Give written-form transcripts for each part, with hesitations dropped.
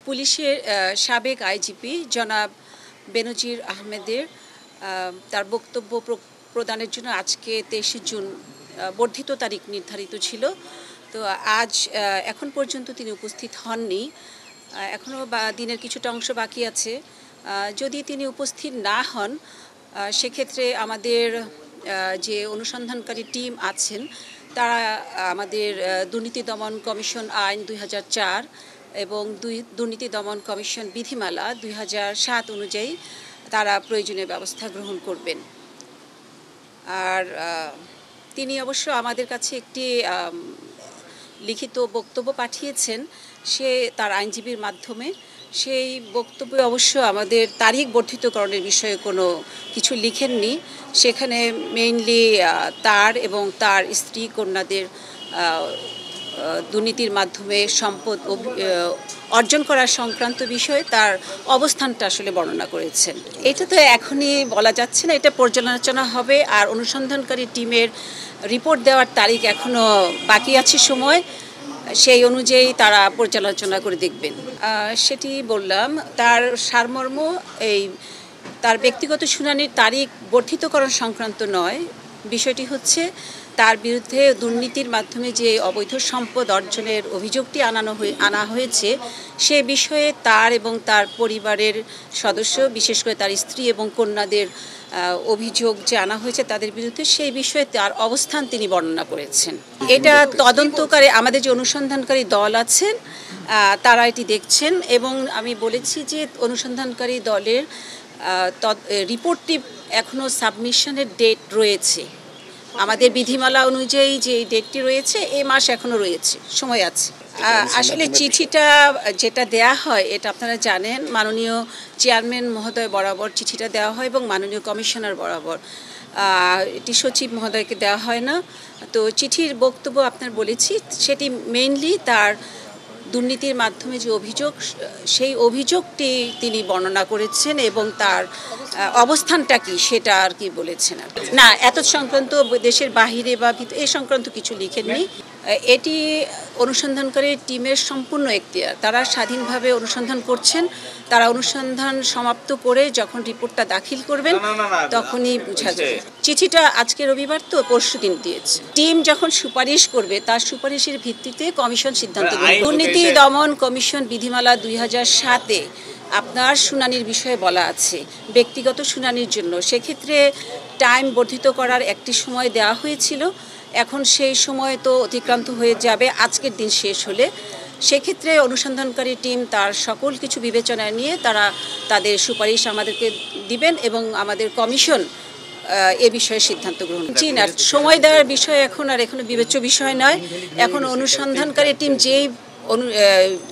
পুলিশের সাবেক আইজিপি জনাব বেনজির আহমেদের তার বক্তব্য প্রদানের জন্য আজকে 23 জুন বর্ধিত তারিখ নির্ধারিত ছিল। তো আজ এখন পর্যন্ত তিনি উপস্থিত হননি। এখনও দিনের কিছুটা অংশ বাকি আছে। যদি তিনি উপস্থিত না হন সেক্ষেত্রে আমাদের যে অনুসন্ধানকারী টিম আছেন তারা আমাদের দুর্নীতি দমন কমিশন আইন 2004 এবং দুর্নীতি দমন কমিশন বিধিমালা 2007 অনুযায়ী তারা প্রয়োজনীয় ব্যবস্থা গ্রহণ করবেন। আর তিনি অবশ্য আমাদের কাছে একটি লিখিত বক্তব্য পাঠিয়েছেন সে তার আইনজীবীর মাধ্যমে। সেই বক্তব্যে অবশ্য আমাদের তারিখ বর্ধিতকরণের বিষয়ে কোনো কিছু লিখেননি। সেখানে মেইনলি তার এবং তার স্ত্রী কন্যাদের দুর্নীতির মাধ্যমে সম্পদ অর্জন করার সংক্রান্ত বিষয়ে তার অবস্থানটা আসলে বর্ণনা করেছেন। এটা তো এখনই বলা যাচ্ছে না, এটা পর্যালোচনা হবে। আর অনুসন্ধানকারী টিমের রিপোর্ট দেওয়ার তারিখ এখনও বাকি আছে সময়, সেই অনুযায়ী তারা পর্যালোচনা করে দেখবেন। সেটি বললাম, তার সারমর্ম তার ব্যক্তিগত শুনানির তারিখ বর্ধিতকরণ সংক্রান্ত নয়। বিষয়টি হচ্ছে তার বিরুদ্ধে দুর্নীতির মাধ্যমে যে অবৈধ সম্পদ অর্জনের অভিযোগটি আনা হয়েছে সে বিষয়ে তার এবং তার পরিবারের সদস্য, বিশেষ করে তার স্ত্রী এবং কন্যাদের অভিযোগ যে আনা হয়েছে তাদের বিরুদ্ধে, সেই বিষয়ে তার অবস্থান তিনি বর্ণনা করেছেন। এটা তদন্তকারী আমাদের যে অনুসন্ধানকারী দল আছেন তারা এটি দেখছেন এবং আমি বলেছি যে অনুসন্ধানকারী দলের রিপোর্টটি এখনও সাবমিশনের ডেট রয়েছে। আমাদের বিধিমালা অনুযায়ী যে ডেটটি রয়েছে এই মাস এখনও রয়েছে, সময় আছে। আসলে চিঠিটা যেটা দেয়া হয় এটা আপনারা জানেন, মাননীয় চেয়ারম্যান মহোদয় বরাবর চিঠিটা দেওয়া হয় এবং মাননীয় কমিশনার বরাবর, এটি সচিব মহোদয়কে দেওয়া হয় না। তো চিঠির বক্তব্য আপনার বলেছি, সেটি মেইনলি তার দুর্নীতির মাধ্যমে যে অভিযোগ সেই অভিযোগটি তিনি বর্ণনা করেছেন এবং তার অবস্থানটা কি সেটা আর কি বলেছেন। না, এত সংক্রান্ত দেশের বাহিরে বা এই সংক্রান্ত কিছু লিখেননি। এটি অনুসন্ধানকারী টিমের সম্পূর্ণ এখতিয়ার, তারা স্বাধীনভাবে অনুসন্ধান করছেন। তারা অনুসন্ধান সমাপ্ত করে যখন রিপোর্টটা দাখিল করবেন তখনই বোঝা যাবে। চিঠিটা আজকে রবিবার তো পরশুদিন দিয়েছে। টিম যখন সুপারিশ করবে তার সুপারিশের ভিত্তিতে কমিশন সিদ্ধান্ত নেবে। দুর্নীতি দমন কমিশন বিধিমালা 2007-এ আপনার শুনানির বিষয়ে বলা আছে ব্যক্তিগত শুনানির জন্য। সেক্ষেত্রে টাইম বর্ধিত করার একটি সময় দেওয়া হয়েছিল, এখন সেই সময় তো অতিক্রান্ত হয়ে যাবে আজকের দিন শেষ হলে। সেক্ষেত্রে অনুসন্ধানকারী টিম তার সকল কিছু বিবেচনায় নিয়ে তারা তাদের সুপারিশ আমাদেরকে দিবেন এবং আমাদের কমিশন এ বিষয়ে সিদ্ধান্ত গ্রহণ করছে। না, সময় দেওয়ার বিষয় এখনো বিবেচ্য বিষয় নয়। এখন অনুসন্ধানকারী টিম যেই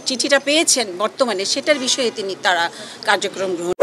চিঠিটা পেয়েছেন বর্তমানে সেটার বিষয়ে তারা কার্যক্রম গ্রহণ